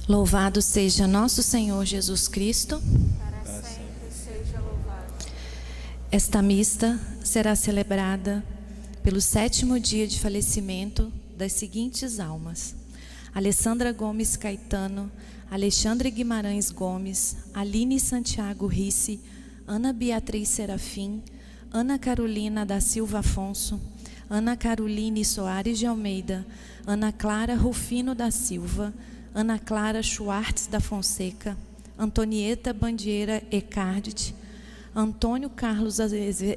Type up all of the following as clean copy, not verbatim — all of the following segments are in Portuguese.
Louvado seja nosso Senhor Jesus Cristo. Para sempre seja louvado. Esta missa será celebrada pelo 7º dia de falecimento das seguintes almas: Alessandra Gomes Caetano, Alexandre Guimarães Gomes, Aline Santiago Risse, Ana Beatriz Serafim, Ana Carolina da Silva Afonso, Ana Caroline Soares de Almeida, Ana Clara Rufino da Silva, Ana Clara Schwartz da Fonseca, Antonieta Bandieira Ecardet, Antônio Carlos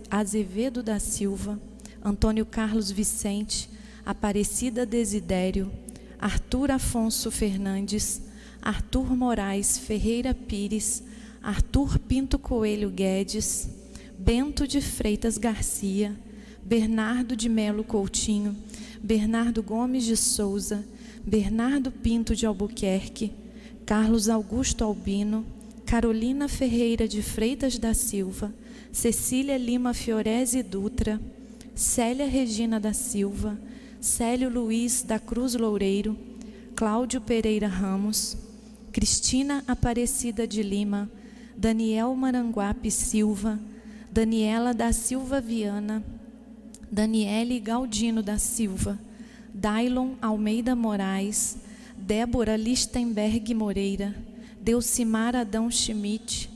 Azevedo da Silva, Antônio Carlos Vicente, Aparecida Desidério, Arthur Afonso Fernandes, Arthur Moraes Ferreira Pires, Arthur Pinto Coelho Guedes, Bento de Freitas Garcia, Bernardo de Melo Coutinho, Bernardo Gomes de Souza, Bernardo Pinto de Albuquerque, Carlos Augusto Albino, Carolina Ferreira de Freitas da Silva, Cecília Lima Fiorese Dutra, Célia Regina da Silva, Célio Luiz da Cruz Loureiro, Cláudio Pereira Ramos, Cristina Aparecida de Lima, Daniel Maranguape Silva, Daniela da Silva Viana, Daniele Galdino da Silva, Dailon Almeida Moraes, Débora Lichtenberg Moreira, Delcimar Adão Schmidt,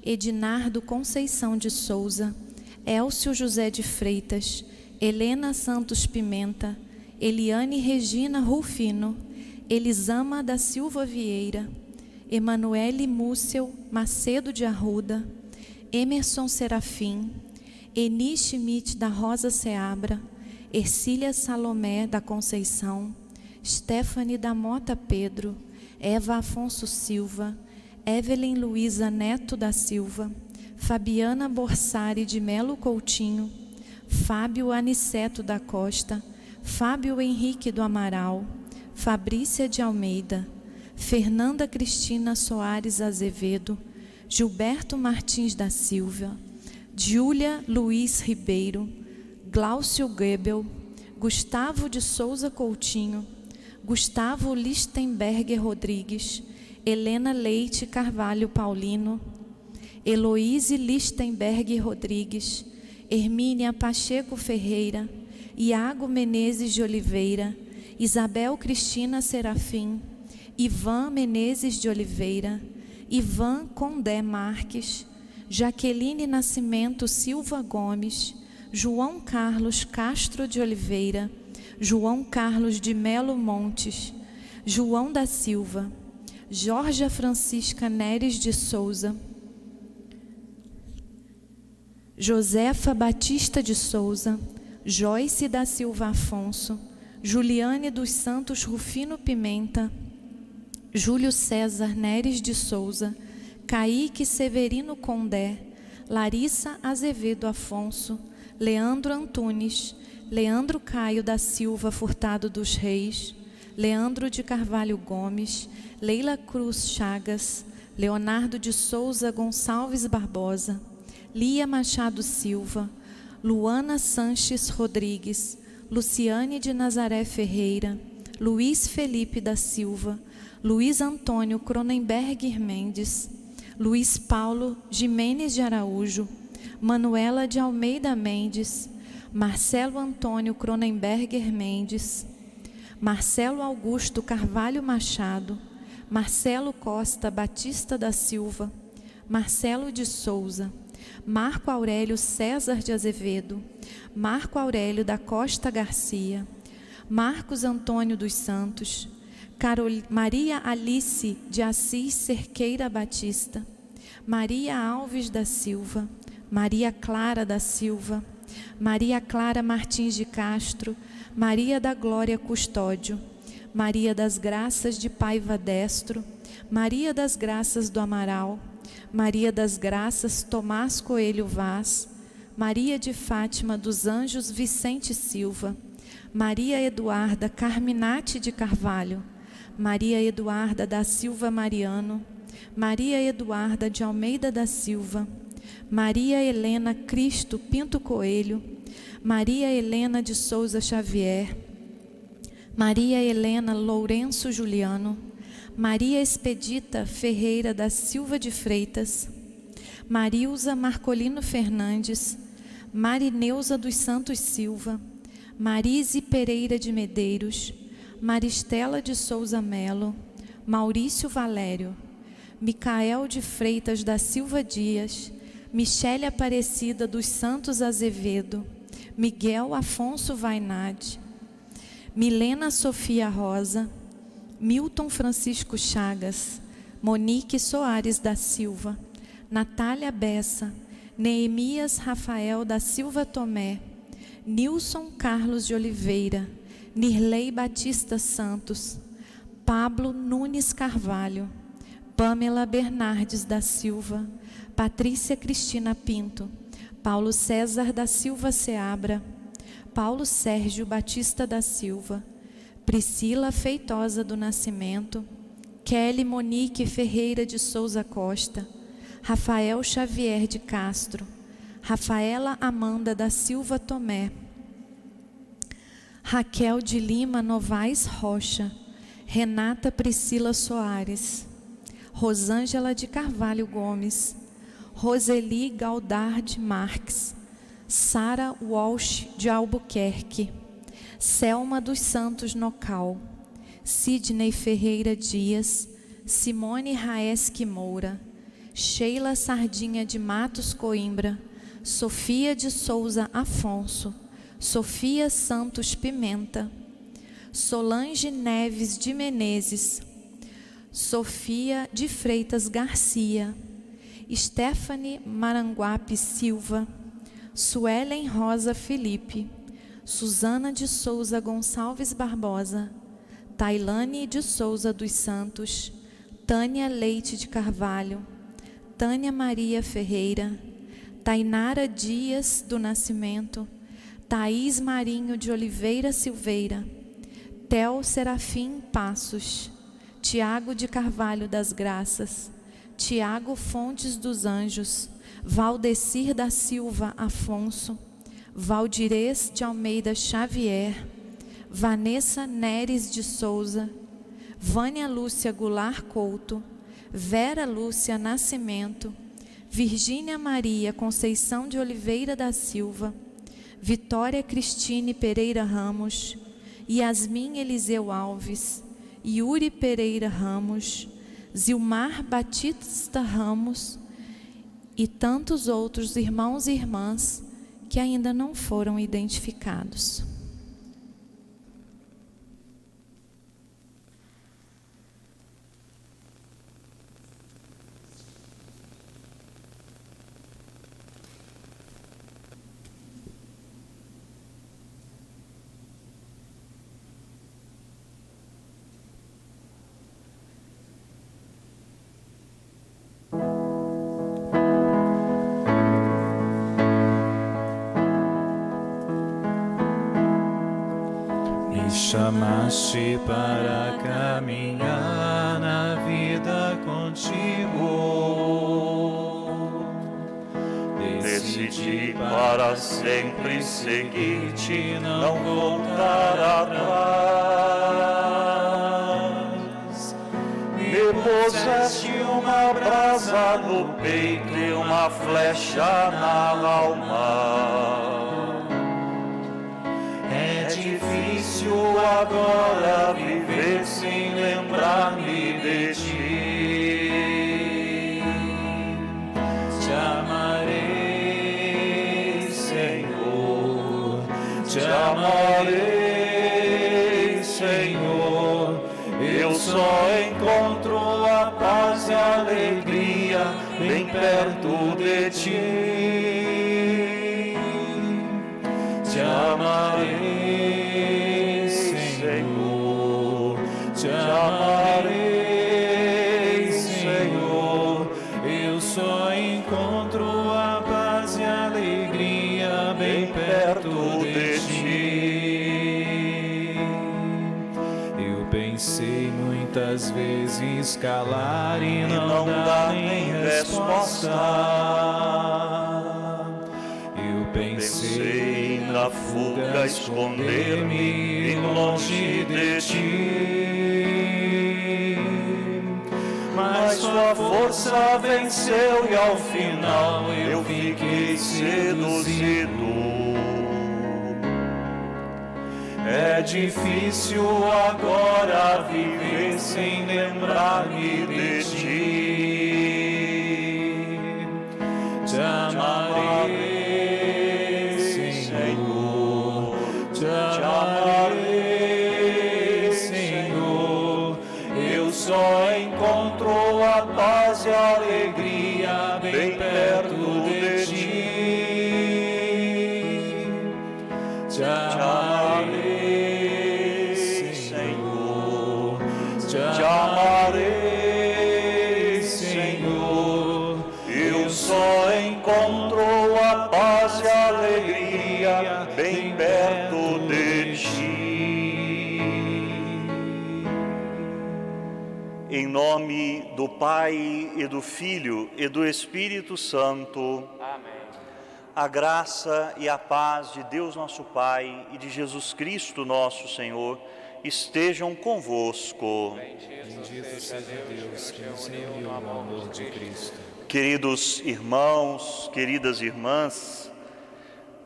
Edinardo Conceição de Souza, Elcio José de Freitas, Helena Santos Pimenta, Eliane Regina Rufino, Elisama da Silva Vieira, Emanuele Múcio Macedo de Arruda, Emerson Serafim, Eni Schmidt da Rosa Seabra, Ercília Salomé da Conceição, Stephanie da Mota Pedro, Eva Afonso Silva, Evelyn Luiza Neto da Silva, Fabiana Borsari de Melo Coutinho, Fábio Aniceto da Costa, Fábio Henrique do Amaral, Fabrícia de Almeida, Fernanda Cristina Soares Azevedo, Gilberto Martins da Silva, Júlia Luiz Ribeiro, Glaucio Goebel, Gustavo de Souza Coutinho, Gustavo Lichtenberger Rodrigues, Helena Leite Carvalho Paulino, Heloíse Lichtenberger Rodrigues, Hermínia Pacheco Ferreira, Iago Menezes de Oliveira, Isabel Cristina Serafim, Ivan Menezes de Oliveira, Ivan Condé Marques, Jaqueline Nascimento Silva Gomes, João Carlos Castro de Oliveira, João Carlos de Melo Montes, João da Silva, Jorge Francisca Neres de Souza, Josefa Batista de Souza, Joyce da Silva Afonso, Juliane dos Santos Rufino Pimenta, Júlio César Neres de Souza, Caíque Severino Condé, Larissa Azevedo Afonso, Leandro Antunes, Leandro Caio da Silva Furtado dos Reis, Leandro de Carvalho Gomes, Leila Cruz Chagas, Leonardo de Souza Gonçalves Barbosa, Lia Machado Silva, Luana Sanches Rodrigues, Luciane de Nazaré Ferreira, Luiz Felipe da Silva, Luiz Antônio Cronenberger Mendes, Luiz Paulo Jimenez de Araújo, Manuela de Almeida Mendes, Marcelo Antônio Cronenberger Mendes, Marcelo Augusto Carvalho Machado, Marcelo Costa Batista da Silva, Marcelo de Souza, Marco Aurélio César de Azevedo, Marco Aurélio da Costa Garcia, Marcos Antônio dos Santos, Maria Alice de Assis Cerqueira Batista, Maria Alves da Silva, Maria Clara da Silva, Maria Clara Martins de Castro, Maria da Glória Custódio, Maria das Graças de Paiva Destro, Maria das Graças do Amaral, Maria das Graças Tomás Coelho Vaz, Maria de Fátima dos Anjos Vicente Silva, Maria Eduarda Carminati de Carvalho, Maria Eduarda da Silva Mariano, Maria Eduarda de Almeida da Silva, Maria Helena Cristo Pinto Coelho, Maria Helena de Souza Xavier, Maria Helena Lourenço Juliano, Maria Expedita Ferreira da Silva de Freitas, Marilza Marcolino Fernandes, Marineuza dos Santos Silva, Marise Pereira de Medeiros, Maristela de Souza Melo, Maurício Valério, Micael de Freitas da Silva Dias, Michele Aparecida dos Santos Azevedo, Miguel Afonso Vainade, Milena Sofia Rosa, Milton Francisco Chagas, Monique Soares da Silva, Natália Bessa, Neemias Rafael da Silva Tomé, Nilson Carlos de Oliveira, Nirlei Batista Santos, Pablo Nunes Carvalho, Pamela Bernardes da Silva, Patrícia Cristina Pinto, Paulo César da Silva Seabra, Paulo Sérgio Batista da Silva, Priscila Feitosa do Nascimento, Kelly Monique Ferreira de Souza Costa, Rafael Xavier de Castro, Rafaela Amanda da Silva Tomé, Raquel de Lima Novaes Rocha, Renata Priscila Soares, Rosângela de Carvalho Gomes, Roseli Galdard Marques, Sara Walsh de Albuquerque, Selma dos Santos Nocal, Sidney Ferreira Dias, Simone Raesque Moura, Sheila Sardinha de Matos Coimbra, Sofia de Souza Afonso, Sofia Santos Pimenta, Solange Neves de Menezes, Sofia de Freitas Garcia, Stephanie Maranguape Silva, Suelen Rosa Felipe, Suzana de Souza Gonçalves Barbosa, Tailane de Souza dos Santos, Tânia Leite de Carvalho, Tânia Maria Ferreira, Tainara Dias do Nascimento, Thaís Marinho de Oliveira Silveira, Tel Serafim Passos, Tiago de Carvalho das Graças, Tiago Fontes dos Anjos, Valdecir da Silva Afonso, Valdirês de Almeida Xavier, Vanessa Neres de Souza, Vânia Lúcia Goulart Couto, Vera Lúcia Nascimento, Virgínia Maria Conceição de Oliveira da Silva, Vitória Cristine Pereira Ramos, Yasmin Eliseu Alves, Yuri Pereira Ramos, Zilmar Batista Ramos e tantos outros irmãos e irmãs que ainda não foram identificados. Chamaste para caminhar na vida contigo. Decidi para sempre seguir-te, não voltar atrás. Me puseste uma brasa no peito e uma flecha na alma. É difícil agora viver sem lembrar-me de ti. Te amarei, Senhor, te amarei, Senhor. Eu só encontro a paz e a alegria bem perto de ti. Te amarei, Senhor, te amarei, Senhor. Eu só encontro a paz e a alegria bem perto de ti. Eu pensei muitas vezes calar e não dar nem resposta. Eu pensei na fuga, esconder-me longe de ti. sua força venceu e ao final eu fiquei seduzido. É difícil agora viver sem lembrar-me de ti. Te amarei, Senhor, te amarei, Senhor. Eu só encontro a paz e a alegria bem perto de ti. Te amarei, Senhor, te amarei, Senhor. Eu só encontro a paz e a alegria bem perto de ti. Em nome do Pai e do Filho e do Espírito Santo. Amém. A graça e a paz de Deus nosso Pai e de Jesus Cristo nosso Senhor estejam convosco. Bendito seja Deus que nos uniu no amor de Cristo. Queridos irmãos, queridas irmãs,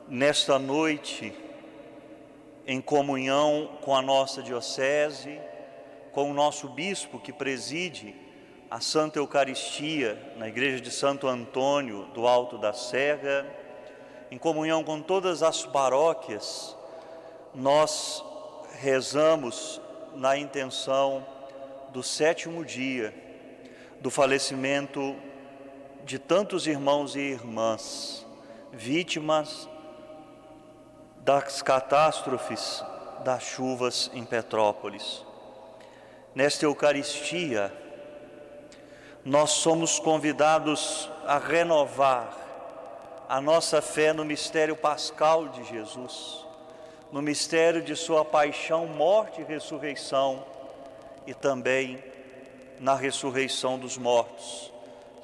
nesta noite, em comunhão com a nossa diocese, com o nosso bispo que preside a Santa Eucaristia na Igreja de Santo Antônio do Alto da Serra, em comunhão com todas as paróquias, nós rezamos na intenção do 7º dia do falecimento de tantos irmãos e irmãs, vítimas das catástrofes das chuvas em Petrópolis. Nesta Eucaristia, nós somos convidados a renovar a nossa fé no mistério pascal de Jesus, no mistério de sua paixão, morte e ressurreição, e também na ressurreição dos mortos,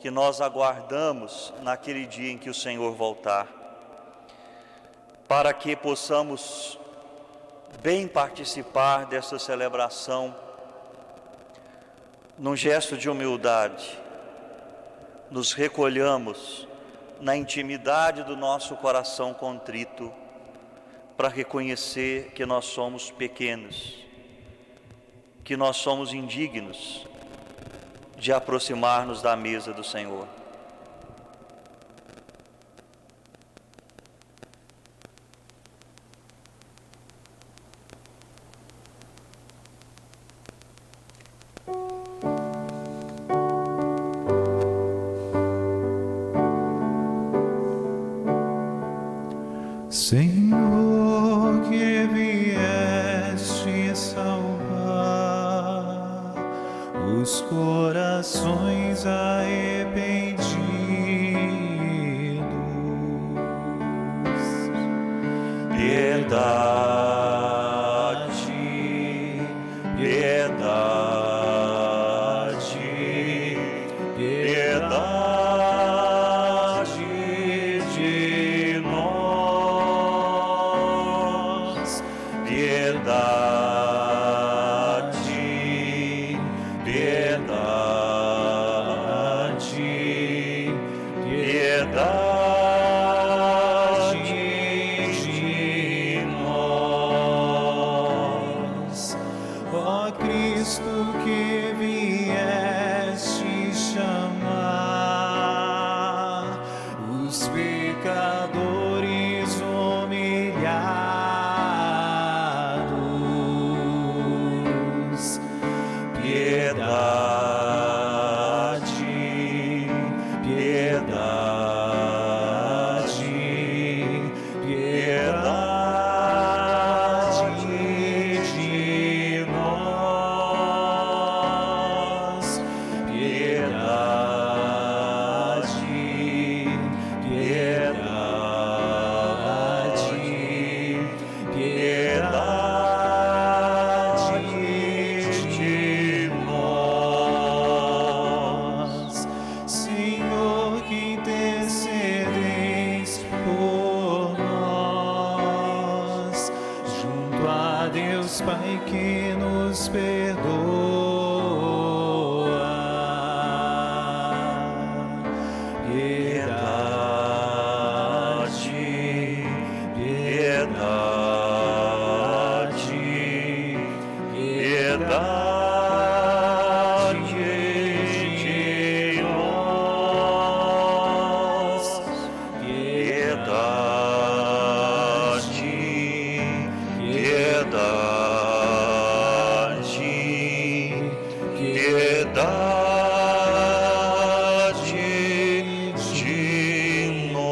que nós aguardamos naquele dia em que o Senhor voltar, para que possamos bem participar dessa celebração, num gesto de humildade, nos recolhamos na intimidade do nosso coração contrito, para reconhecer que nós somos pequenos, que nós somos indignos de aproximar-nos da mesa do Senhor. Senhor, que vieste salvar os corações arrependidos, piedade, piedade, piedade de nós, piedade, piedade, piedade de nós. Ó Cristo, que vieste chamar os pecadores humilhados, piedade, piedade, piedade de nós, piedade, piedade, piedade de nós. de nós, piedade, piedade de nós.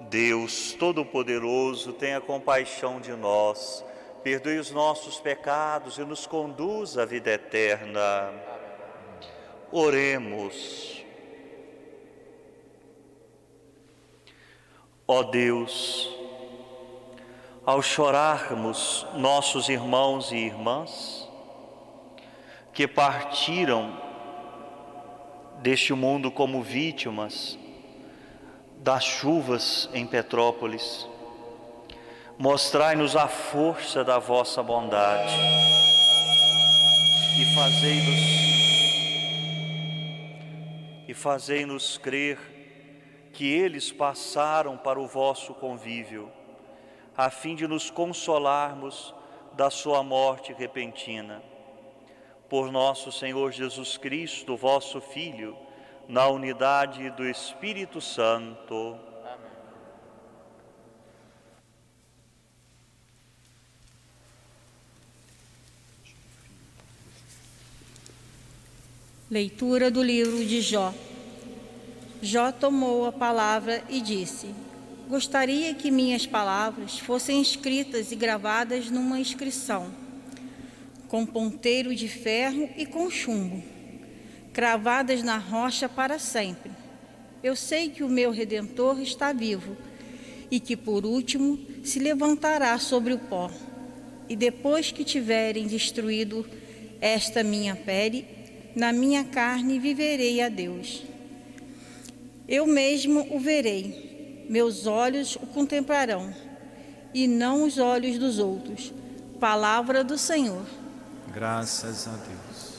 Deus Todo-Poderoso, tenha compaixão de nós, perdoe os nossos pecados e nos conduza à vida eterna. Oremos. Ó Deus, ao chorarmos nossos irmãos e irmãs que partiram deste mundo como vítimas das chuvas em Petrópolis, mostrai-nos a força da vossa bondade e fazei-nos crer que eles passaram para o vosso convívio, a fim de nos consolarmos da sua morte repentina. Por nosso Senhor Jesus Cristo, vosso Filho, na unidade do Espírito Santo. Amém. Leitura do livro de Jó. Jó tomou a palavra e disse: Gostaria que minhas palavras fossem escritas e gravadas numa inscrição, com ponteiro de ferro e com chumbo, cravadas na rocha para sempre. Eu sei que o meu Redentor está vivo e que, por último, se levantará sobre o pó. E depois que tiverem destruído esta minha pele, na minha carne viverei a Deus. Eu mesmo o verei, meus olhos o contemplarão, e não os olhos dos outros. Palavra do Senhor. Graças a Deus.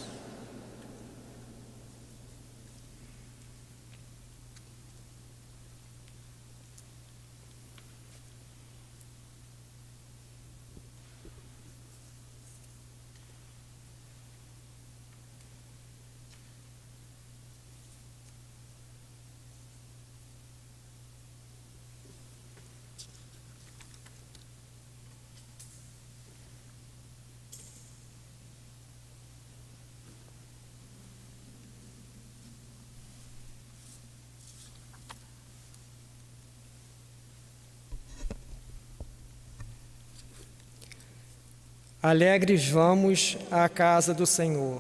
Alegres vamos à casa do Senhor.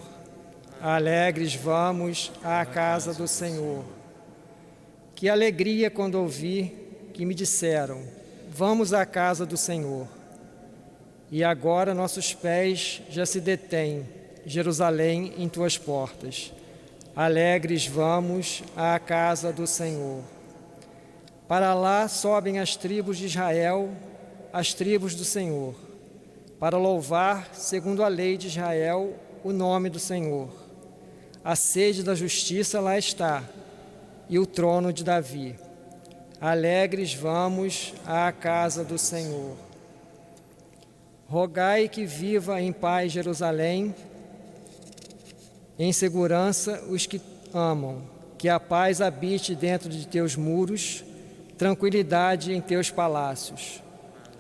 Alegres vamos à casa do Senhor. Que alegria quando ouvi que me disseram: vamos à casa do Senhor. E agora nossos pés já se detêm, Jerusalém, em tuas portas. Alegres vamos à casa do Senhor. Para lá sobem as tribos de Israel, as tribos do Senhor, para louvar, segundo a lei de Israel, o nome do Senhor. A sede da justiça lá está, e o trono de Davi. Alegres vamos à casa do Senhor. Rogai que viva em paz Jerusalém, em segurança os que amam, que a paz habite dentro de teus muros, tranquilidade em teus palácios.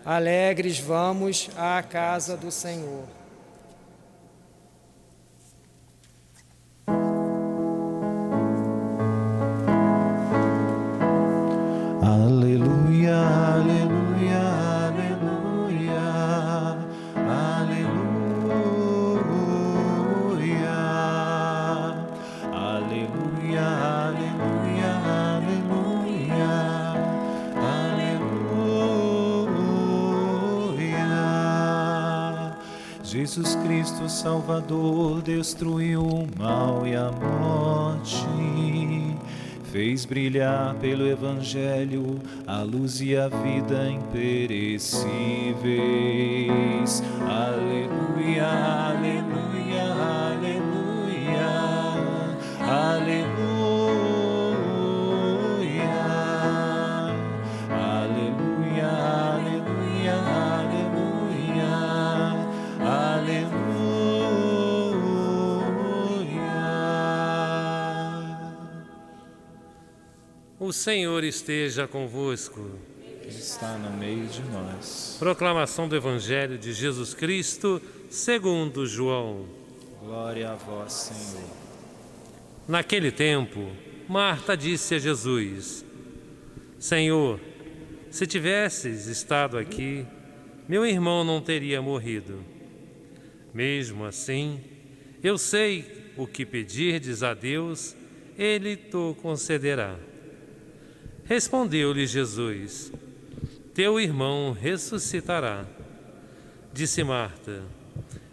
Alegres vamos à casa do Senhor. Aleluia, aleluia, aleluia, aleluia, aleluia, aleluia, aleluia. Jesus Cristo Salvador destruiu o mal e a morte, fez brilhar pelo Evangelho a luz e a vida imperecíveis. Aleluia, aleluia, aleluia, aleluia, aleluia, aleluia, aleluia. O Senhor esteja convosco. Ele está no meio de nós. Proclamação do Evangelho de Jesus Cristo, segundo João. Glória a vós, Senhor. Naquele tempo, Marta disse a Jesus: Senhor, se tivesses estado aqui, meu irmão não teria morrido. Mesmo assim, eu sei o que pedirdes a Deus, Ele te concederá. Respondeu-lhe Jesus: Teu irmão ressuscitará. Disse Marta: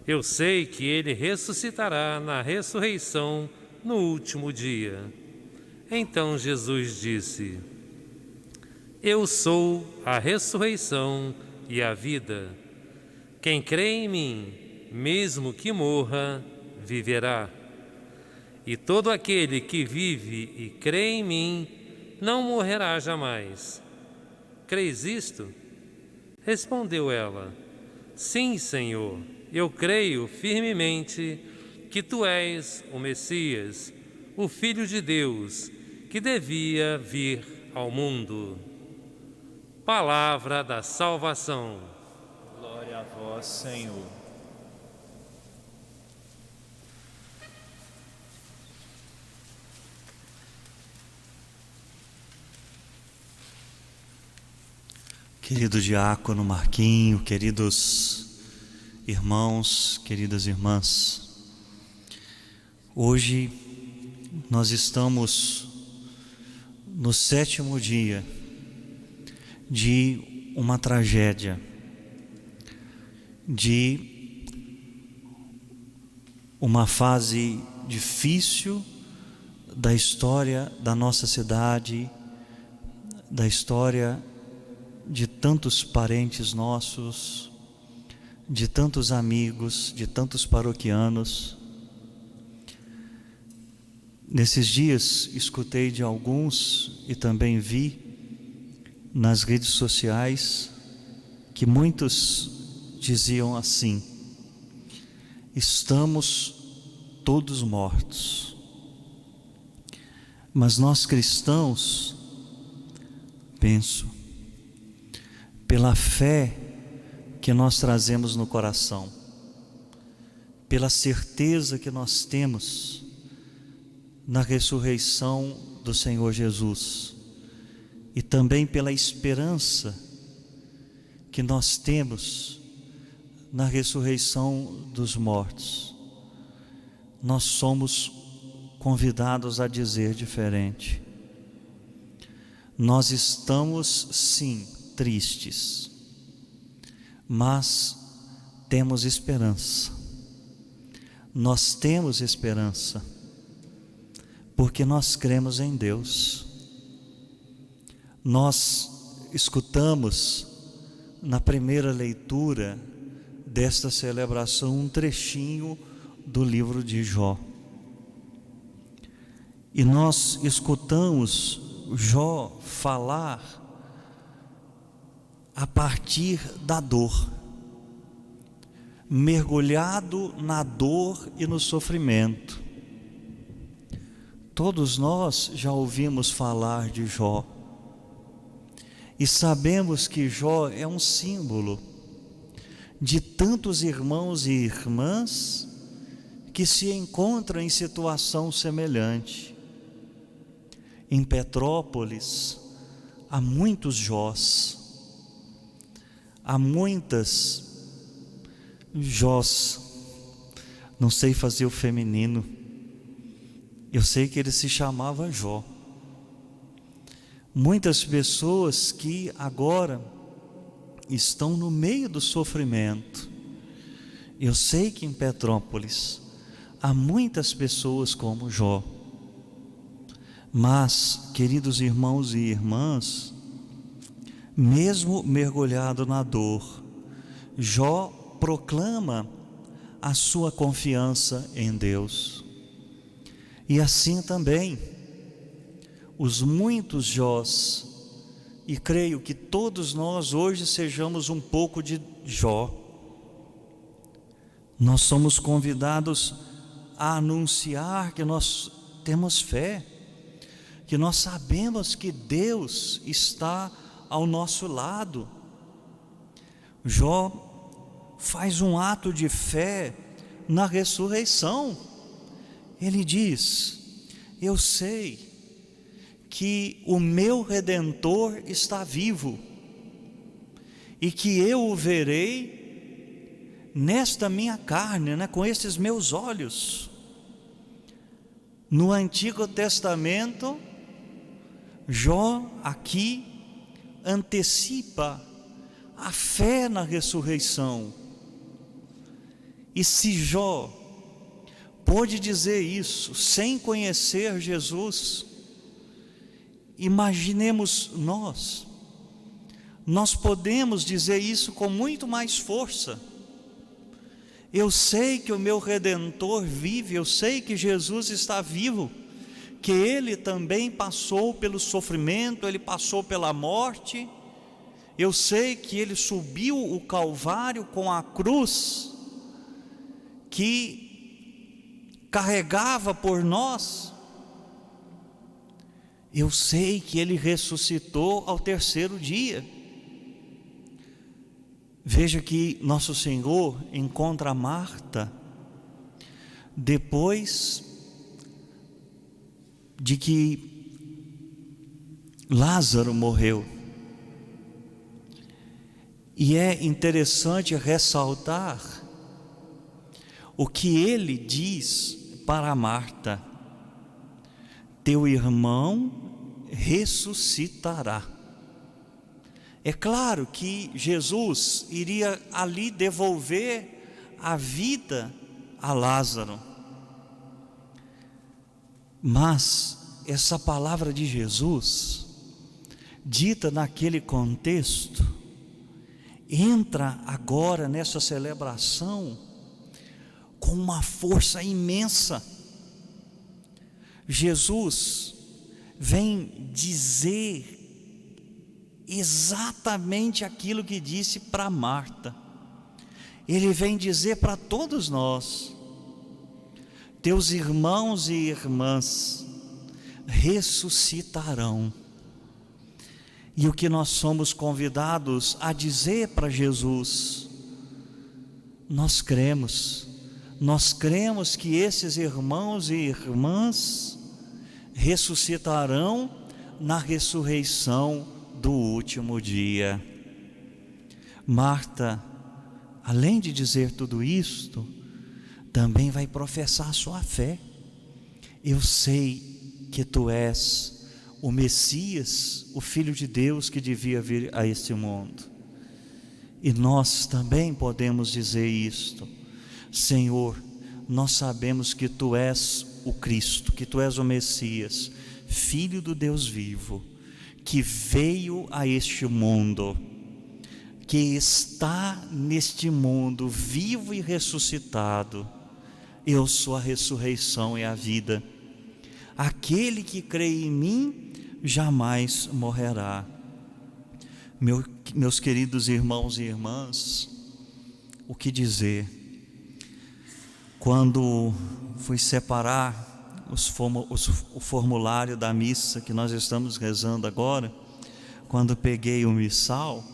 Eu sei que ele ressuscitará na ressurreição no último dia. Então Jesus disse: Eu sou a ressurreição e a vida. Quem crê em mim, mesmo que morra, viverá. E todo aquele que vive e crê em mim não morrerá jamais. Crês isto? Respondeu ela: Sim, Senhor, eu creio firmemente que Tu és o Messias, o Filho de Deus, que devia vir ao mundo. Palavra da salvação. Glória a vós, Senhor. Querido diácono Marquinho, queridos irmãos, queridas irmãs, hoje nós estamos no 7º dia de uma tragédia, de uma fase difícil da história da nossa cidade, da história de tantos parentes nossos, de tantos amigos, de tantos paroquianos. Nesses dias escutei de alguns e também vi nas redes sociais que muitos diziam assim: estamos todos mortos. Mas nós cristãos, penso, pela fé que nós trazemos no coração, pela certeza que nós temos na ressurreição do Senhor Jesus e também pela esperança que nós temos na ressurreição dos mortos, nós somos convidados a dizer diferente. Nós estamos, sim, tristes, mas temos esperança. Nós temos esperança porque nós cremos em Deus. Nós escutamos na primeira leitura desta celebração um trechinho do livro de Jó. E nós escutamos Jó falar a partir da dor, mergulhado na dor e no sofrimento. Todos nós já ouvimos falar de Jó e sabemos que Jó é um símbolo de tantos irmãos e irmãs que se encontram em situação semelhante. Em Petrópolis há muitos Jós, há muitas Jós, não sei fazer o feminino, eu sei que ele se chamava Jó. Muitas pessoas que agora estão no meio do sofrimento. Eu sei que em Petrópolis há muitas pessoas como Jó. Mas, queridos irmãos e irmãs, mesmo mergulhado na dor, Jó proclama a sua confiança em Deus. E assim também, os muitos Jós, e creio que todos nós hoje sejamos um pouco de Jó. Nós somos convidados a anunciar que nós temos fé, que nós sabemos que Deus está ao nosso lado. Jó faz um ato de fé na ressurreição. Ele diz: eu sei que o meu Redentor está vivo e que eu o verei nesta minha carne, com estes meus olhos. No Antigo Testamento, Jó aqui antecipa a fé na ressurreição. E se Jó pôde dizer isso sem conhecer Jesus, imaginemos nós podemos dizer isso com muito mais força. Eu sei que o meu Redentor vive, eu sei que Jesus está vivo, que Ele também passou pelo sofrimento, Ele passou pela morte. Eu sei que Ele subiu o Calvário com a cruz que carregava por nós. Eu sei que Ele ressuscitou ao terceiro dia. Veja que nosso Senhor encontra Marta depois de que Lázaro morreu. E é interessante ressaltar o que ele diz para Marta: teu irmão ressuscitará. É claro que Jesus iria ali devolver a vida a Lázaro, mas essa palavra de Jesus, dita naquele contexto, entra agora nessa celebração com uma força imensa. Jesus vem dizer exatamente aquilo que disse para Marta. Ele vem dizer para todos nós: teus irmãos e irmãs ressuscitarão. E o que nós somos convidados a dizer para Jesus? Nós cremos que esses irmãos e irmãs ressuscitarão na ressurreição do último dia. Marta, além de dizer tudo isto, também vai professar a sua fé. Eu sei que tu és o Messias, o Filho de Deus que devia vir a este mundo. E nós também podemos dizer isto: Senhor, nós sabemos que tu és o Cristo, que tu és o Messias, Filho do Deus vivo, que veio a este mundo, que está neste mundo vivo e ressuscitado. Eu sou a ressurreição e a vida. Aquele que crê em mim jamais morrerá. Meus queridos irmãos e irmãs, o que dizer? Quando fui separar o formulário da missa que nós estamos rezando agora, quando peguei o missal,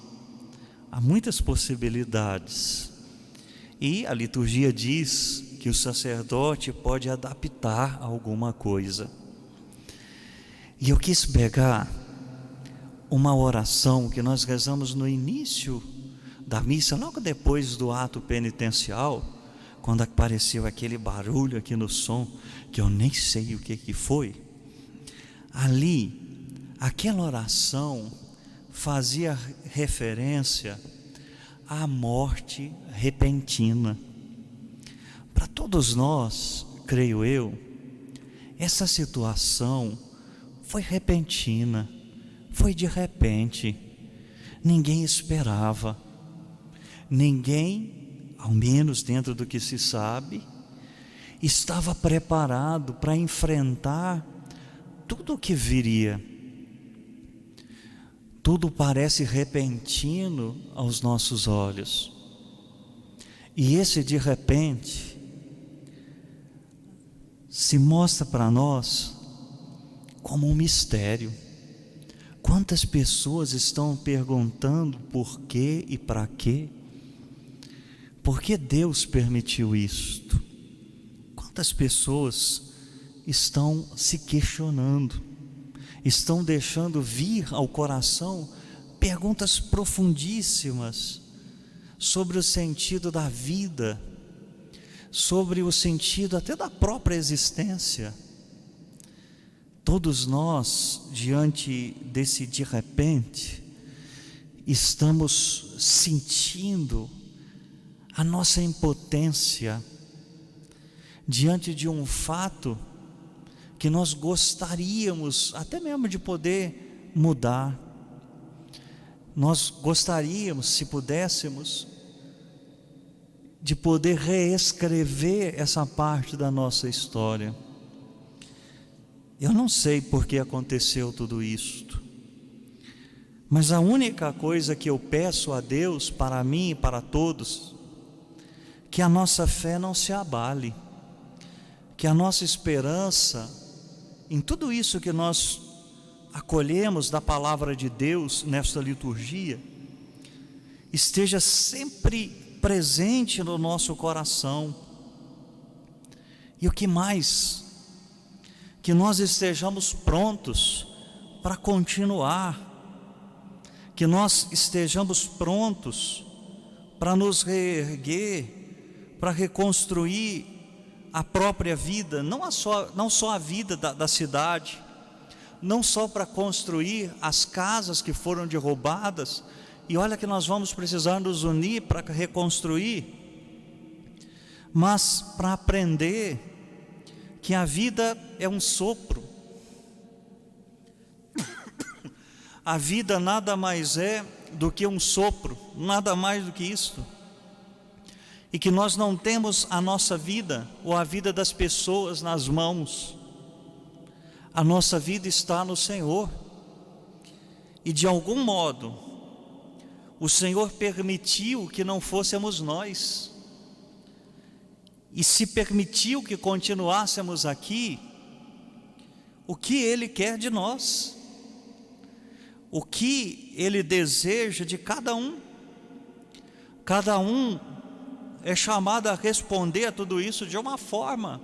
há muitas possibilidades, e a liturgia diz que o sacerdote pode adaptar alguma coisa. E eu quis pegar uma oração que nós rezamos no início da missa, logo depois do ato penitencial, quando apareceu aquele barulho aqui no som, que eu nem sei o que foi. Ali, aquela oração fazia referência à morte repentina. Para todos nós, creio eu, essa situação foi repentina, foi de repente, ninguém esperava, ninguém, ao menos dentro do que se sabe, estava preparado para enfrentar tudo o que viria. Tudo parece repentino aos nossos olhos, e esse de repente se mostra para nós como um mistério. Quantas pessoas estão perguntando por quê e para quê? Por que Deus permitiu isto? Quantas pessoas estão se questionando, estão deixando vir ao coração perguntas profundíssimas sobre o sentido da vida, sobre o sentido até da própria existência. Todos nós, diante desse de repente, estamos sentindo a nossa impotência diante de um fato que nós gostaríamos até mesmo de poder mudar. Nós gostaríamos, se pudéssemos, de poder reescrever essa parte da nossa história. Eu não sei por que aconteceu tudo isto, mas a única coisa que eu peço a Deus, para mim e para todos, que a nossa fé não se abale, que a nossa esperança em tudo isso que nós acolhemos da palavra de Deus nesta liturgia, esteja sempre presente no nosso coração. E o que mais? Que nós estejamos prontos para continuar, que nós estejamos prontos para nos reerguer, para reconstruir a própria vida, não só a vida da cidade, não só para construir as casas que foram derrubadas, e olha que nós vamos precisar nos unir para reconstruir, mas para aprender que a vida é um sopro. A vida nada mais é do que um sopro, nada mais do que isto. E que nós não temos a nossa vida ou a vida das pessoas nas mãos. A nossa vida está no Senhor. E de algum modo, o Senhor permitiu que não fôssemos nós. E se permitiu que continuássemos aqui, o que Ele quer de nós? O que Ele deseja de cada um? Cada um é chamado a responder a tudo isso de uma forma.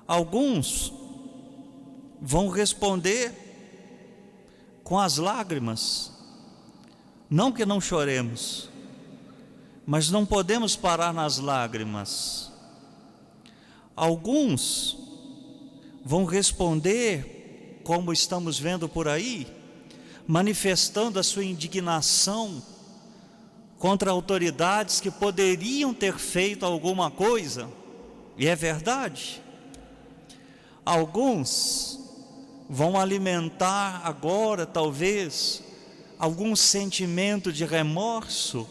Alguns vão responder com as lágrimas. Não que não choremos, mas não podemos parar nas lágrimas. Alguns vão responder, como estamos vendo por aí, manifestando a sua indignação contra autoridades que poderiam ter feito alguma coisa, e é verdade. Alguns vão alimentar agora, talvez, algum sentimento de remorso.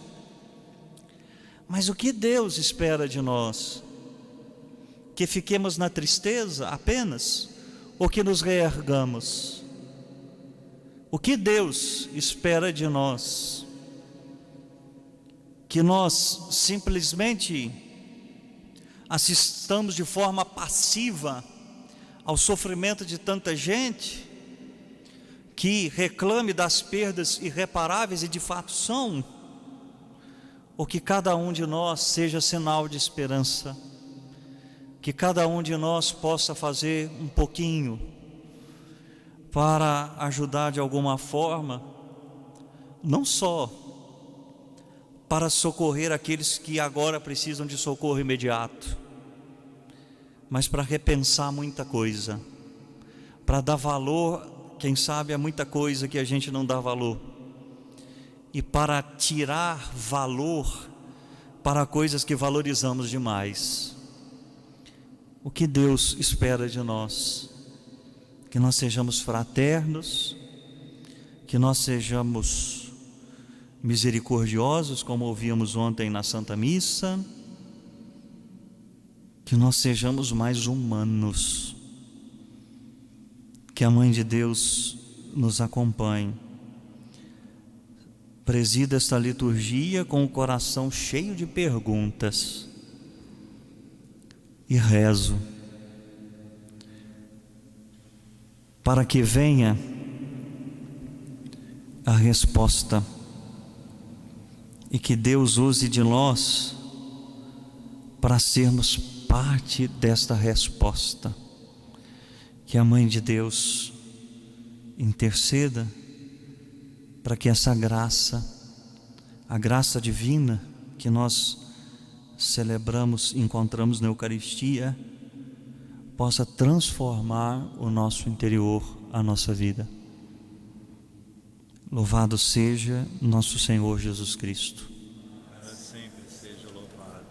Mas o que Deus espera de nós? Que fiquemos na tristeza apenas? Ou que nos reergamos? O que Deus espera de nós? Que nós simplesmente assistamos de forma passiva ao sofrimento de tanta gente, que reclame das perdas irreparáveis, e de fato são, ou que cada um de nós seja sinal de esperança, que cada um de nós possa fazer um pouquinho para ajudar de alguma forma, não só para socorrer aqueles que agora precisam de socorro imediato, mas para repensar muita coisa, para dar valor, quem sabe, a muita coisa que a gente não dá valor, e para tirar valor para coisas que valorizamos demais. O que Deus espera de nós? Que nós sejamos fraternos, que nós sejamos misericordiosos, como ouvimos ontem na Santa Missa, que nós sejamos mais humanos, que a Mãe de Deus nos acompanhe. Presida esta liturgia com o coração cheio de perguntas e rezo. para que venha a resposta e que Deus use de nós para sermos parte desta resposta. Que a Mãe de Deus interceda para que essa graça, a graça divina que nós celebramos, encontramos na Eucaristia, possa transformar o nosso interior, a nossa vida. Louvado seja nosso Senhor Jesus Cristo. Para sempre seja louvado.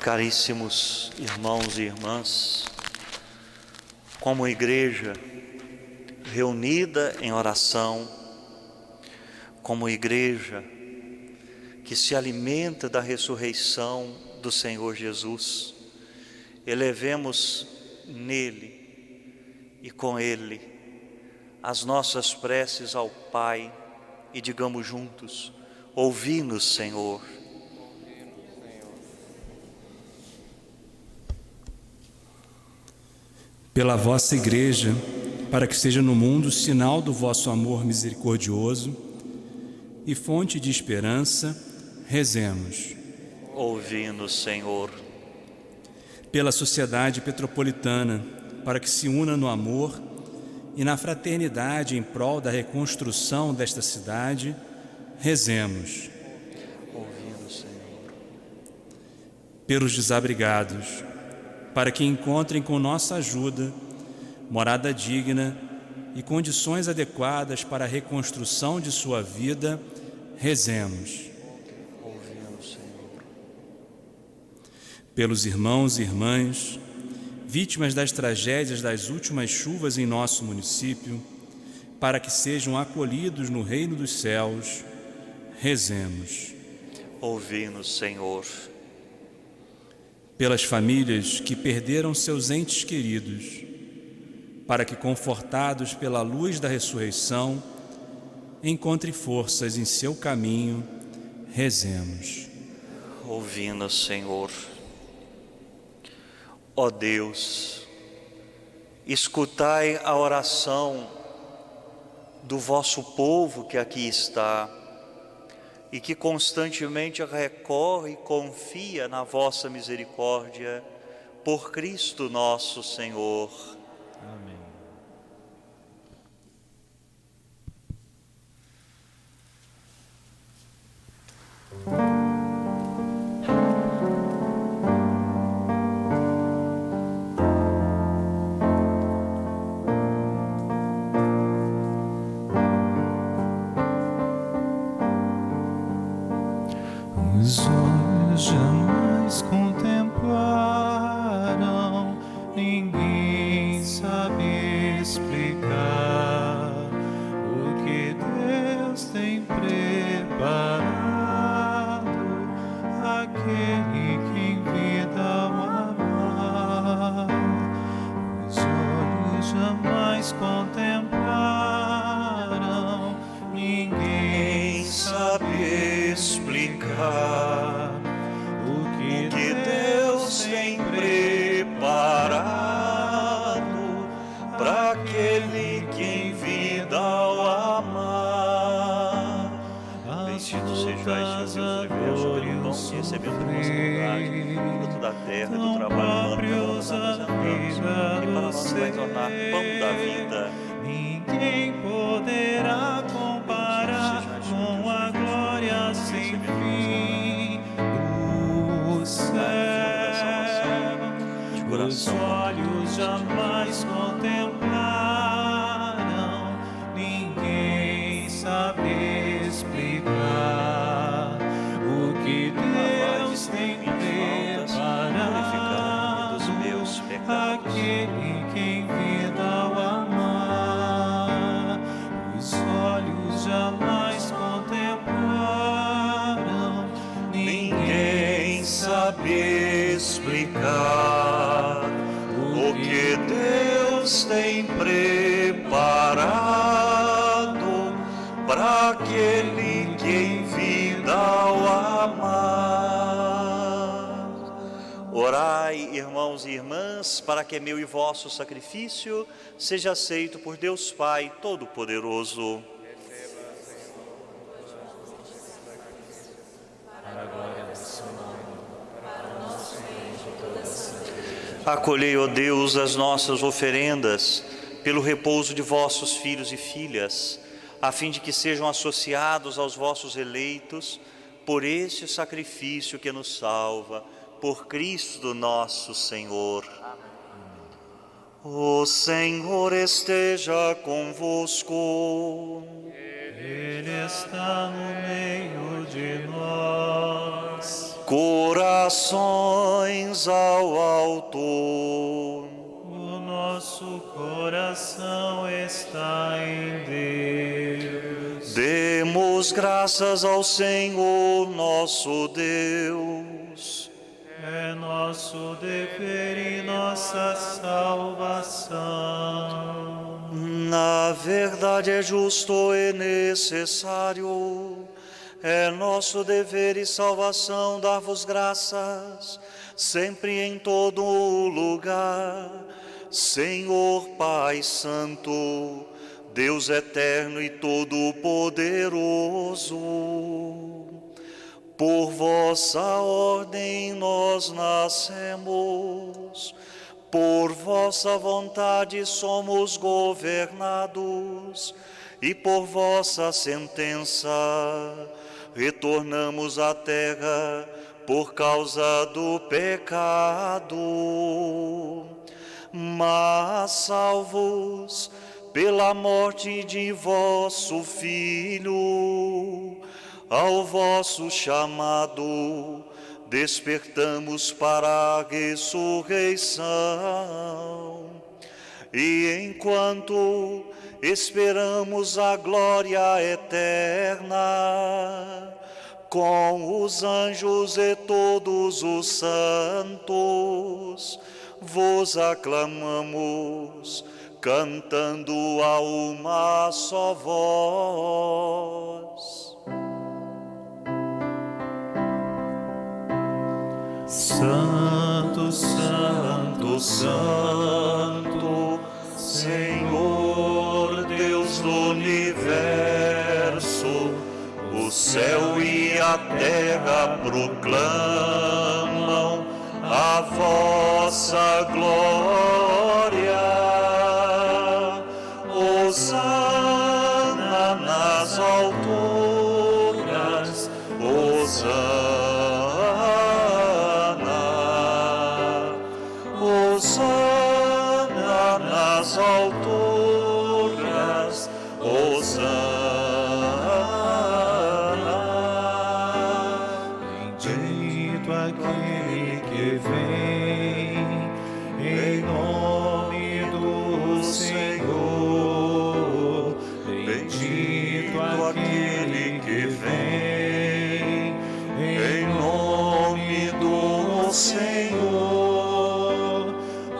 Caríssimos irmãos e irmãs, como igreja reunida em oração, como igreja que se alimenta da ressurreição do Senhor Jesus, elevemos nele e com ele as nossas preces ao Pai e digamos juntos: ouvi-nos, Senhor. Pela vossa igreja, para que seja no mundo sinal do vosso amor misericordioso e fonte de esperança, rezemos. Ouvi-nos, Senhor. Pela sociedade petropolitana, para que se una no amor e na fraternidade em prol da reconstrução desta cidade, rezemos. Ouvi-nos, Senhor. Pelos desabrigados, para que encontrem com nossa ajuda morada digna e condições adequadas para a reconstrução de sua vida, rezemos. Ouvi-nos, Senhor. Pelos irmãos e irmãs, vítimas das tragédias das últimas chuvas em nosso município, para que sejam acolhidos no reino dos céus, rezemos. Ouvi-nos, Senhor. Pelas famílias que perderam seus entes queridos, para que, confortados pela luz da ressurreição, encontre forças em seu caminho, rezemos. Ouvi-nos, Senhor. Ó Deus, escutai a oração do vosso povo que aqui está e que constantemente recorre e confia na vossa misericórdia, por Cristo nosso Senhor. Amém. Os olhos jamais contemplaram, ninguém sabe explicar o que Deus tem preparado àquele que em vida o amar. Os olhos jamais contemplaram, ninguém sabe explicar o que Deus tem preparado para aquele que em vida o amar. Bendito sejais, Deus do universo, pelo pão que recebemos da vossa bondade, fruto da terra, do trabalho humano que nós apresentamos, e para nós vai tornar pão da vida. Ninguém poderá comparar com a glória sem fim do céu. Os olhos jamais contemplaram, ninguém sabe explicar o que Deus tem preparado dos meus pecados. àquele que em vida o amar. jamais contemplaram, Ninguém sabe explicar o que Deus tem preparado para aquele que em vida o amar. Orai, irmãos e irmãs, para que meu e vosso sacrifício seja aceito por Deus Pai Todo-Poderoso. Acolhei, ó Deus, as nossas oferendas pelo repouso de vossos filhos e filhas, a fim de que sejam associados aos vossos eleitos por este sacrifício que nos salva, por Cristo nosso Senhor. O Senhor esteja convosco. Ele está no meio de nós. Corações ao alto. O nosso coração está em Deus. Demos graças ao Senhor nosso Deus. É nosso dever e nossa salvação. Na verdade é justo e necessário, é nosso dever e salvação dar-vos graças, sempre e em todo lugar, Senhor Pai Santo, Deus eterno e todo-poderoso. Por vossa ordem nós nascemos, por vossa vontade somos governados, e por vossa sentença retornamos à terra por causa do pecado. Mas salvos pela morte de vosso Filho, ao vosso chamado despertamos para a ressurreição. E enquanto esperamos a glória eterna, com os anjos e todos os santos, vos aclamamos, cantando a uma só voz. Santo, Santo, Santo, Senhor Deus do universo, o céu e a terra proclamam a vossa glória. Hosana nas alturas, Hosana. Hosana nas alturas, Hosana. bendito aquele que vem em nome do Senhor. Bendito aquele que vem em nome do Senhor.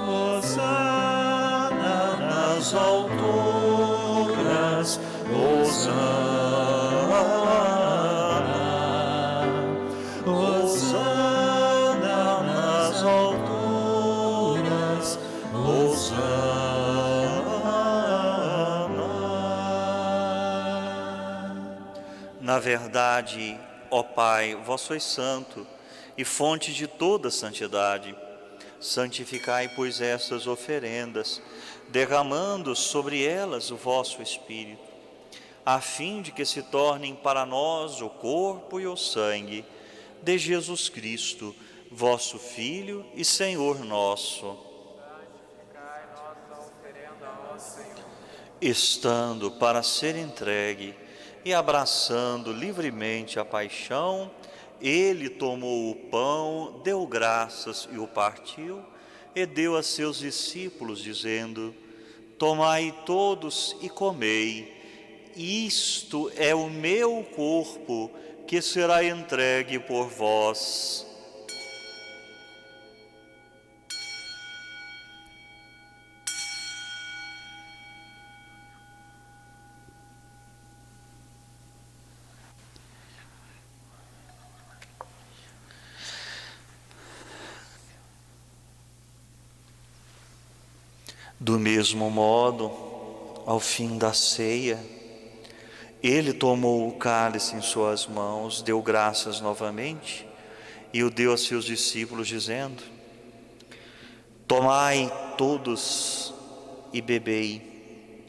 Hosana nas alturas, Hosana. Hosana nas alturas, Hosana. Na verdade, ó Pai, vós sois santo e fonte de toda santidade. Santificai, pois, estas oferendas, derramando sobre elas o vosso Espírito, a fim de que se tornem para nós o corpo e o sangue de Jesus Cristo, vosso Filho e Senhor nosso. Santificai nossa oferenda, ó Senhor. Estando para ser entregue e abraçando livremente a paixão, ele tomou o pão, deu graças e o partiu, e deu a seus discípulos, dizendo: tomai todos e comei, isto é o meu corpo que será entregue por vós. Do mesmo modo, ao fim da ceia, ele tomou o cálice em suas mãos, deu graças novamente e o deu a seus discípulos, dizendo: tomai todos e bebei.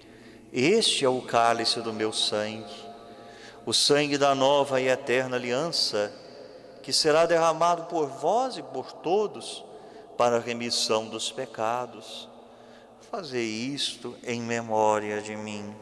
Este é o cálice do meu sangue, o sangue da nova e eterna aliança, que será derramado por vós e por todos para a remissão dos pecados. Fazei isto em memória de mim.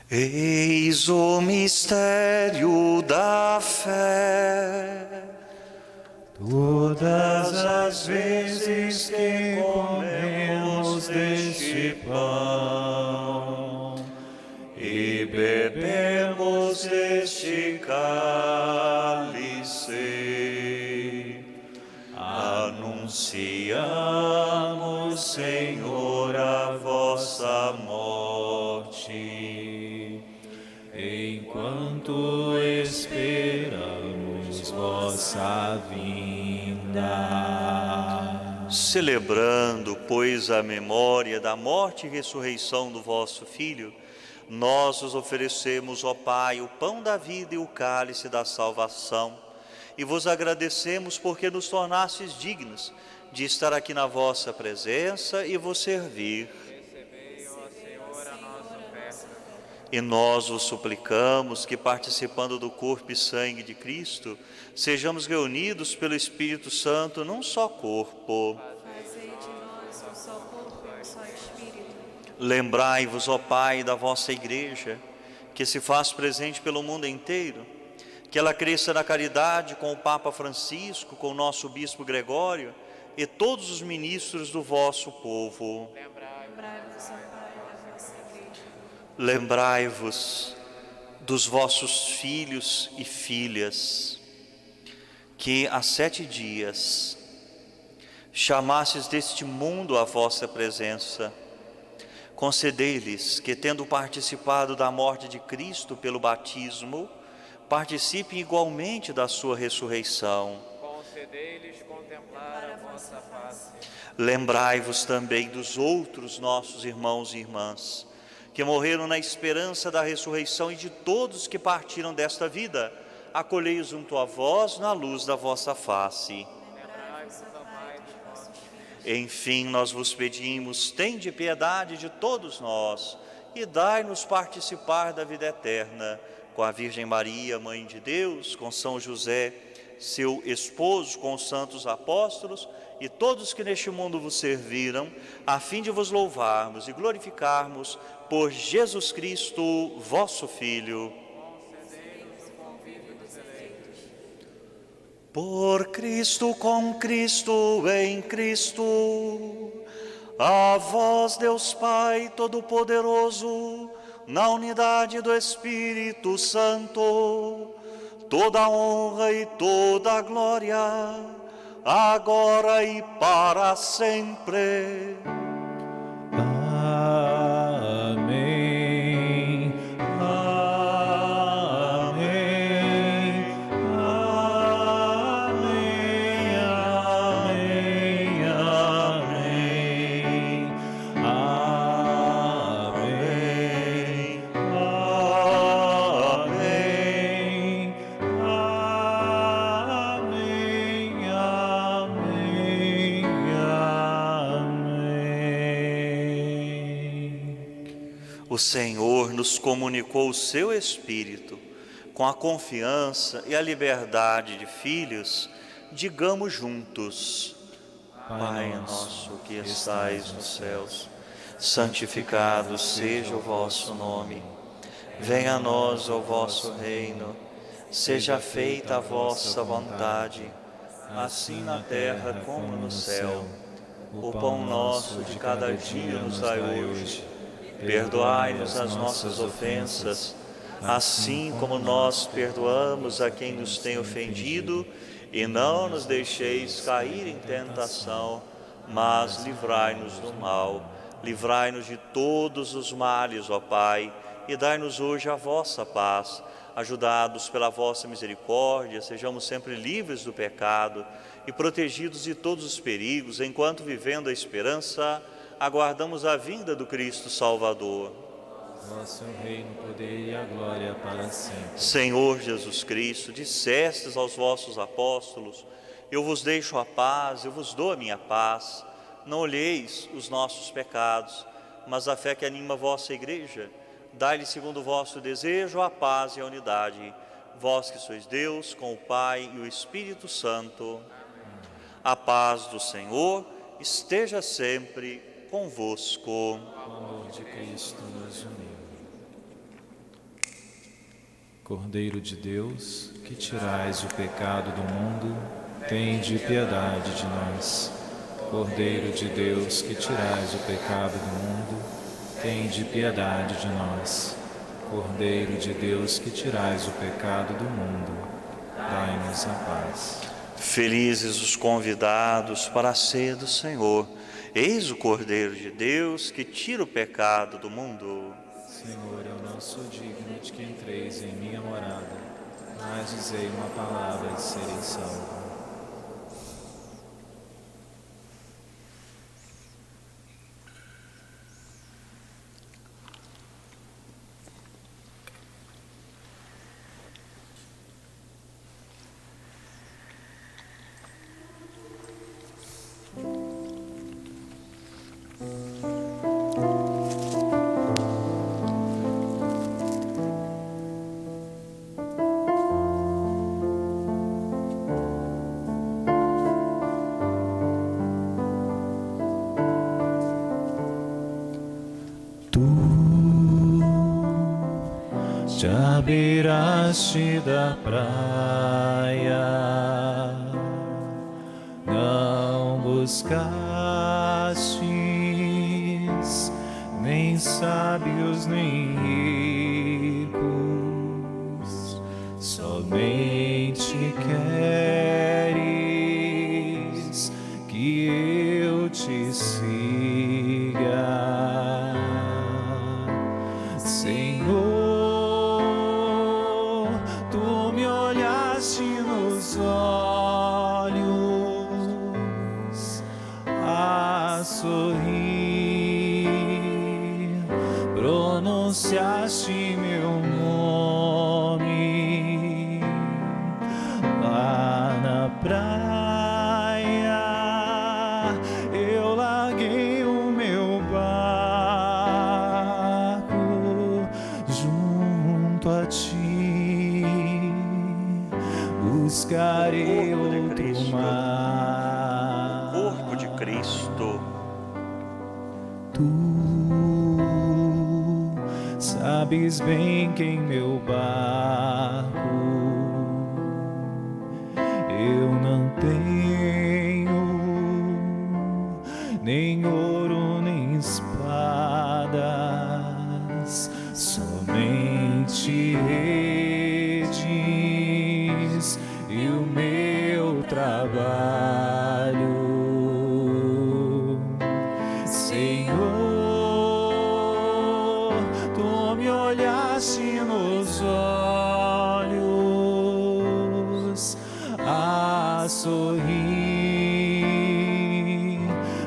Eis o mistério da fé. Todas as vezes que comemos deste pão e bebemos deste cálice, anunciamos, Senhor, a vossa morte, enquanto esperamos vossa vinda. Celebrando, pois, a memória da morte e ressurreição do vosso Filho, nós vos oferecemos, ó Pai, o pão da vida e o cálice da salvação, e vos agradecemos porque nos tornastes dignos de estar aqui na vossa presença e vos servir. Recebei, ó Senhor, a nossa oferta. E nós vos suplicamos que, participando do corpo e sangue de Cristo, sejamos reunidos pelo Espírito Santo num só corpo. Fazei de nós um só corpo e um só espírito. Lembrai-vos, ó Pai, da vossa Igreja, que se faz presente pelo mundo inteiro, que ela cresça na caridade com o Papa Francisco, com o nosso Bispo Gregório e todos os ministros do vosso povo. Lembrai-vos, ó Pai, da vossa Igreja. Lembrai-vos dos vossos filhos e filhas, que há 7 dias chamastes deste mundo à vossa presença. Concedei-lhes que, tendo participado da morte de Cristo pelo batismo, participem igualmente da sua ressurreição. Concedei-lhes contemplar a vossa face. Lembrai-vos também dos outros nossos irmãos e irmãs, que morreram na esperança da ressurreição, e de todos que partiram desta vida. Acolhei-os junto a vós na luz da vossa face. Lembrai-vos, ó Pai, dos vossos filhos. Enfim, nós vos pedimos, tende piedade de todos nós e dai-nos participar da vida eterna, com a Virgem Maria, Mãe de Deus, com São José, seu esposo, com os santos apóstolos e todos que neste mundo vos serviram, a fim de vos louvarmos e glorificarmos por Jesus Cristo, vosso Filho. Concedei-nos o convívio dos eleitos. Por Cristo, com Cristo, em Cristo, a vós, Deus Pai Todo-Poderoso, na unidade do Espírito Santo, toda a honra e toda a glória, agora e para sempre. Amém. Amém. Amém. Amém. Amém. Amém. Amém. Amém. Amém. O Senhor nos comunicou o seu Espírito, com a confiança e a liberdade de filhos, digamos juntos: Pai nosso que estais nos céus, santificado seja o vosso nome. Venha a nós o vosso reino. Seja feita a vossa vontade, assim na terra como no céu. O pão nosso de cada dia nos dai hoje. Perdoai-nos as nossas ofensas, assim como nós perdoamos a quem nos tem ofendido, e não nos deixeis cair em tentação, mas livrai-nos do mal. Livrai-nos de todos os males, ó Pai, e dai-nos hoje a vossa paz. Ajudados pela vossa misericórdia, sejamos sempre livres do pecado e protegidos de todos os perigos, enquanto, vivendo a esperança, aguardamos a vinda do Cristo Salvador. Vosso é o reino, o poder e a glória para sempre. Senhor Jesus Cristo, dissestes aos vossos apóstolos: eu vos deixo a paz, eu vos dou a minha paz. Não olheis os nossos pecados, mas a fé que anima a vossa igreja. Dai-lhe, segundo o vosso desejo, a paz e a unidade. Vós que sois Deus, com o Pai e o Espírito Santo. A paz do Senhor esteja sempre convosco. O amor de Cristo nos uniu. Cordeiro de Deus, que tirais o pecado do mundo, tende piedade de nós. Cordeiro de Deus, que tirais o pecado do mundo, tende piedade de nós. Cordeiro de Deus, que tirais o pecado do mundo, dai-nos a paz. Felizes os convidados para a ceia do Senhor. Eis o Cordeiro de Deus, que tira o pecado do mundo. Senhor, eu não sou digno de que entreis em minha morada, mas dizei uma palavra e serei salvo. Te abiraste da praia, não buscastes nem sábios nem ricos, somente queres que eu te siga, Senhor. Nos olhos a sorrir, pronunciaste meu nome lá na praia. Eu larguei o meu barco junto a ti. Buscarei outro mar. Corpo de Cristo. Tu sabes bem que em meu barco eu não tenho nem ouro nem espadas, somente redes e o meu trabalho. Senhor, tu me olhaste nos olhos a sorrir,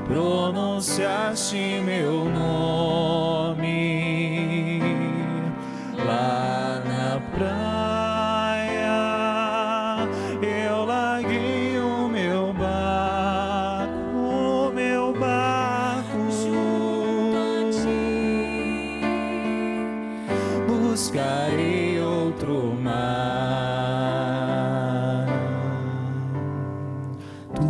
pronunciaste meu nome lá na praia. Eu larguei o meu barco junto a ti. Buscarei outro outro mar. Tu,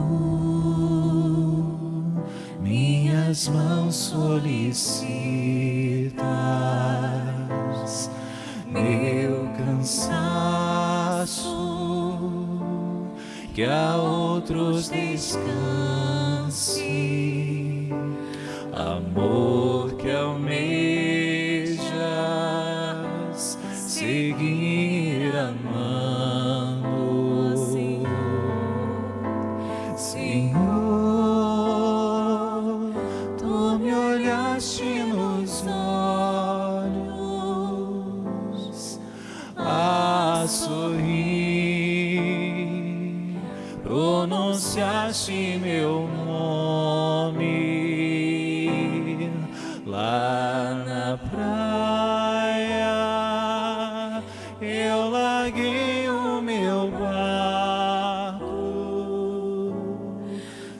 minhas mãos solicitas, meu cansaço, que a outros descanse, amor que almejas seguir amando, Senhor, tu me olhaste nos olhos a sorrir, pronunciaste meu nome lá na praia. Eu larguei o meu barco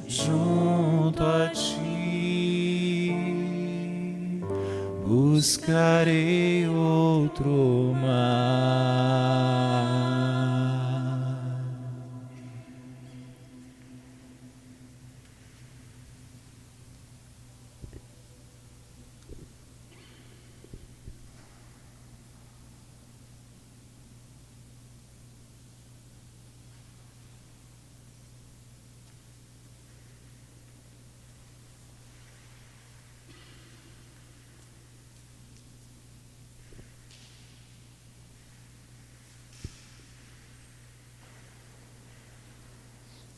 junto a ti, buscarei outro mar.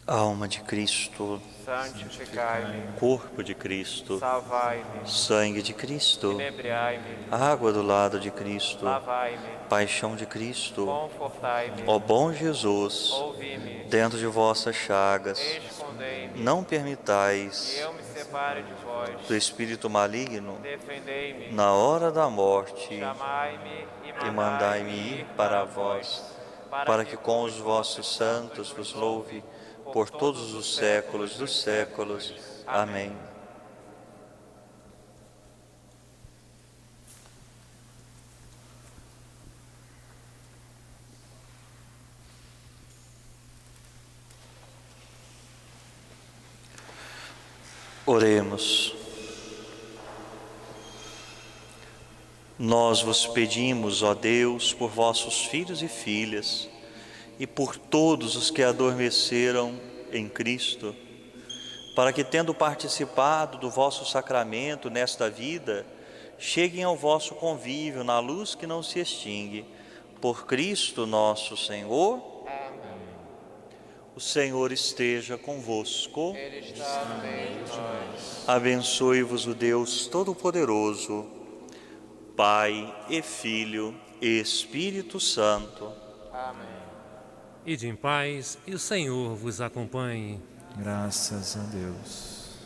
Alma de Cristo, santificai-me, corpo de Cristo, salvai-me, sangue de Cristo, inebriai-me, água do lado de Cristo, lavai-me, paixão de Cristo, confortai-me, ó bom Jesus, ouvi-me, dentro de vossas chagas, escondei-me, não que permitais eu me separe de vós, do espírito maligno, defendei-me, na hora da morte, chamai-me e mandai-me ir para vós, para que com os vossos santos vos louve por todos os séculos dos séculos. Amém. Oremos. Nós vos pedimos, ó Deus, por vossos filhos e filhas, e por todos os que adormeceram em Cristo, para que, tendo participado do vosso sacramento nesta vida, cheguem ao vosso convívio na luz que não se extingue. Por Cristo nosso Senhor. Amém. O Senhor esteja convosco. Ele está no meio de nós. Abençoe-vos o Deus Todo-Poderoso, Pai e Filho e Espírito Santo. Amém. Ide em paz e o Senhor vos acompanhe. Graças a Deus.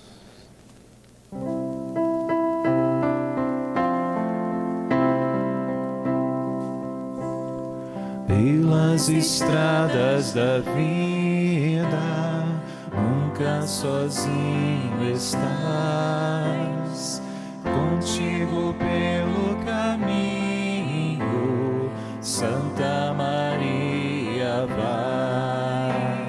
Pelas estradas da vida, nunca sozinho estás. Contigo pelo caminho, Santa Maria vai.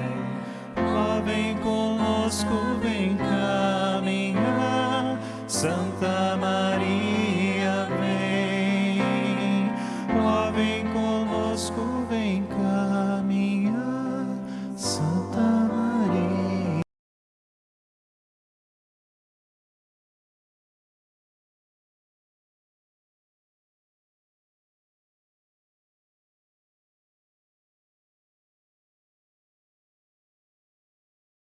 Ó, vem conosco, vem caminhar, Santa Maria vem. Ó, vem conosco,